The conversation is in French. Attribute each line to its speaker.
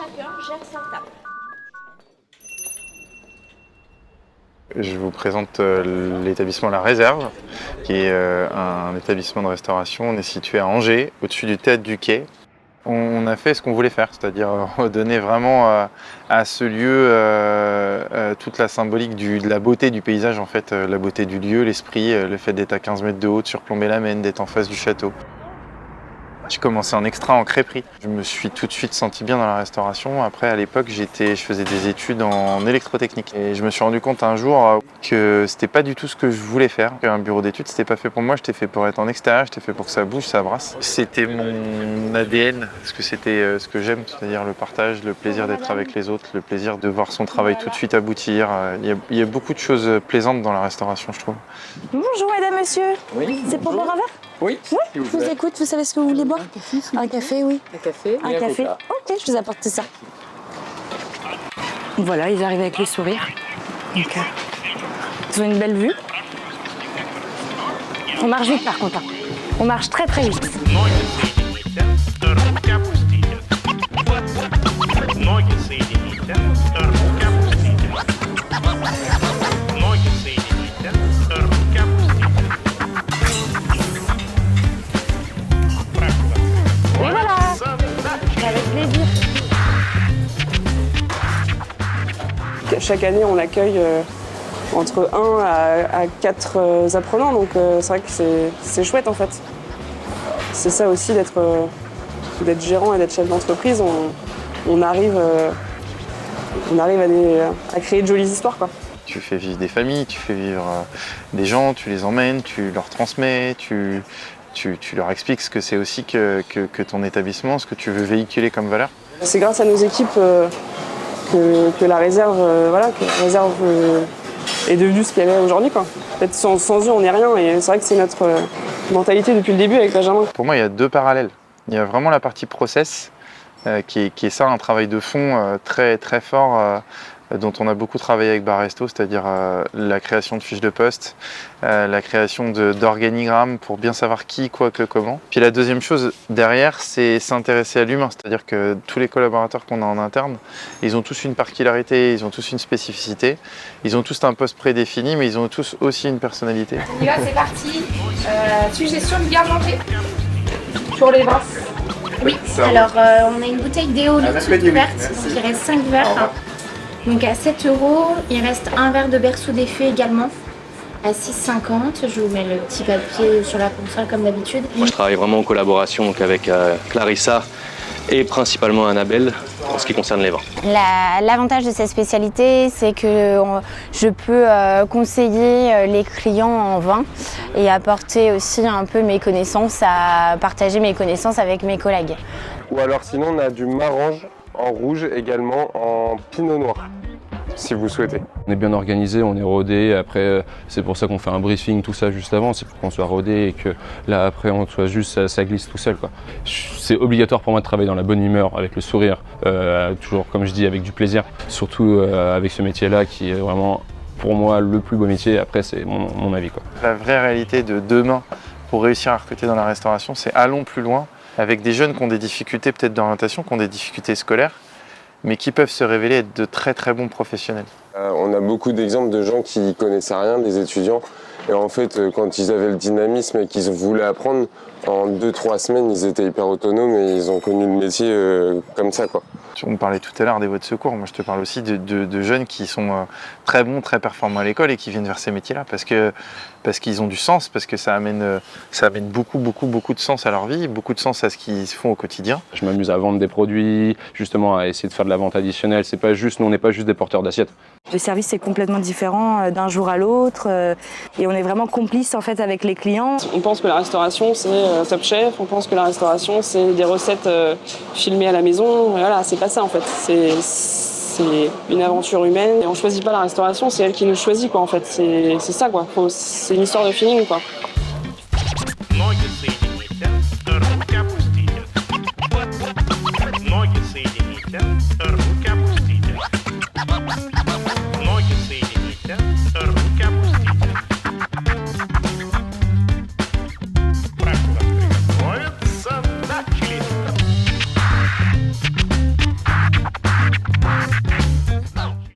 Speaker 1: chacun gère sa table.
Speaker 2: Je vous présente l'établissement La Réserve, qui est un établissement de restauration. On est situé à Angers, au-dessus du Théâtre du Quai. On a fait ce qu'on voulait faire, c'est-à-dire redonner vraiment à ce lieu toute la symbolique de la beauté du paysage, en fait, la beauté du lieu, l'esprit, le fait d'être à 15 mètres de haut, de surplomber la Maine, d'être en face du château. J'ai commencé en extra en crêperie. Je me suis tout de suite senti bien dans la restauration. Après, à l'époque, je faisais des études en électrotechnique. Et je me suis rendu compte un jour que c'était pas du tout ce que je voulais faire. Un bureau d'études, c'était pas fait pour moi. J'étais fait pour être en extérieur, j'étais fait pour que ça bouge, ça brasse. C'était mon ADN, parce que c'était ce que j'aime, c'est-à-dire le partage, le plaisir d'être avec les autres, le plaisir de voir son travail tout de suite aboutir. Il y a beaucoup de choses plaisantes dans la restauration, je trouve.
Speaker 3: Bonjour mesdames, monsieur.
Speaker 4: Oui.
Speaker 3: C'est pour boire un verre?
Speaker 4: Oui.
Speaker 3: Oui, je vous écoute. Vous savez ce que vous voulez boire? Un café, oui.
Speaker 4: Un café.
Speaker 3: Un café. Ok, je vous apporte tout ça. Voilà, ils arrivent avec le sourire. Donc, ils ont une belle vue. On marche vite par contre. On marche très très vite. Et voilà, avec plaisir.
Speaker 5: Chaque année, on accueille entre 1 à 4 apprenants, donc c'est vrai que c'est chouette en fait. C'est ça aussi d'être gérant et d'être chef d'entreprise, on arrive à créer de jolies histoires, quoi.
Speaker 2: Tu fais vivre des familles, tu fais vivre des gens, tu les emmènes, tu leur transmets, tu leur expliques ce que c'est aussi que ton établissement, ce que tu veux véhiculer comme valeur.
Speaker 5: C'est grâce à nos équipes que la réserve, est devenue ce qu'elle est aujourd'hui, quoi. Peut-être sans eux, on n'est rien, et c'est vrai que c'est notre mentalité depuis le début avec Benjamin.
Speaker 2: Pour moi, il y a deux parallèles. Il y a vraiment la partie process, qui est ça, un travail de fond très, très fort, dont on a beaucoup travaillé avec Baresto, c'est-à-dire la création de fiches de poste, la création d'organigrammes pour bien savoir qui, quoi, que, comment. Puis la deuxième chose derrière, c'est s'intéresser à l'humain, c'est-à-dire que tous les collaborateurs qu'on a en interne, ils ont tous une particularité, ils ont tous une spécificité, ils ont tous un poste prédéfini, mais ils ont tous aussi une personnalité.
Speaker 6: On y va, c'est parti. Suggestion de garde manger pour les vins.
Speaker 1: Oui, alors on a une bouteille d'éo liquide verte, donc il reste 5 verres. Donc à 7 €, il reste un verre de berceau des fées également, à 6,50 €. Je vous mets le petit papier sur la console comme d'habitude.
Speaker 7: Moi je travaille vraiment en collaboration donc, avec Clarissa et principalement Annabelle en ce qui concerne les vins.
Speaker 3: L'avantage de cette spécialité, c'est que je peux conseiller les clients en vin et apporter aussi un peu mes connaissances, à partager mes connaissances avec mes collègues.
Speaker 8: Ou alors sinon on a du Marange en rouge également en pinot noir, si vous souhaitez.
Speaker 9: On est bien organisé, on est rodé, après c'est pour ça qu'on fait un briefing, tout ça juste avant, c'est pour qu'on soit rodé et que là après on soit juste, ça glisse tout seul, quoi. C'est obligatoire pour moi de travailler dans la bonne humeur, avec le sourire, toujours comme je dis, avec du plaisir, surtout avec ce métier-là qui est vraiment pour moi le plus beau métier, après c'est mon avis, quoi.
Speaker 2: La vraie réalité de demain pour réussir à recruter dans la restauration, c'est allons plus loin, avec des jeunes qui ont des difficultés peut-être d'orientation, qui ont des difficultés scolaires, mais qui peuvent se révéler être de très très bons professionnels.
Speaker 8: On a beaucoup d'exemples de gens qui connaissaient rien, des étudiants, et en fait quand ils avaient le dynamisme et qu'ils voulaient apprendre, en 2-3 semaines ils étaient hyper autonomes et ils ont connu le métier comme ça, quoi.
Speaker 2: On me parlait tout à l'heure des voies de secours, moi je te parle aussi de jeunes qui sont très bons, très performants à l'école et qui viennent vers ces métiers-là parce qu'ils ont du sens, parce que ça amène beaucoup de sens à leur vie, beaucoup de sens à ce qu'ils font au quotidien.
Speaker 9: Je m'amuse à vendre des produits, justement à essayer de faire de la vente additionnelle, c'est pas juste, nous on n'est pas juste des porteurs d'assiettes.
Speaker 3: Le service est complètement différent d'un jour à l'autre et on est vraiment complices en fait avec les clients.
Speaker 5: On pense que la restauration c'est Top Chef, on pense que la restauration c'est des recettes filmées à la maison, voilà, c'est pas ça en fait, c'est une aventure humaine et on choisit pas la restauration, c'est elle qui nous choisit, quoi, en fait, c'est ça, quoi, c'est une histoire de feeling, quoi.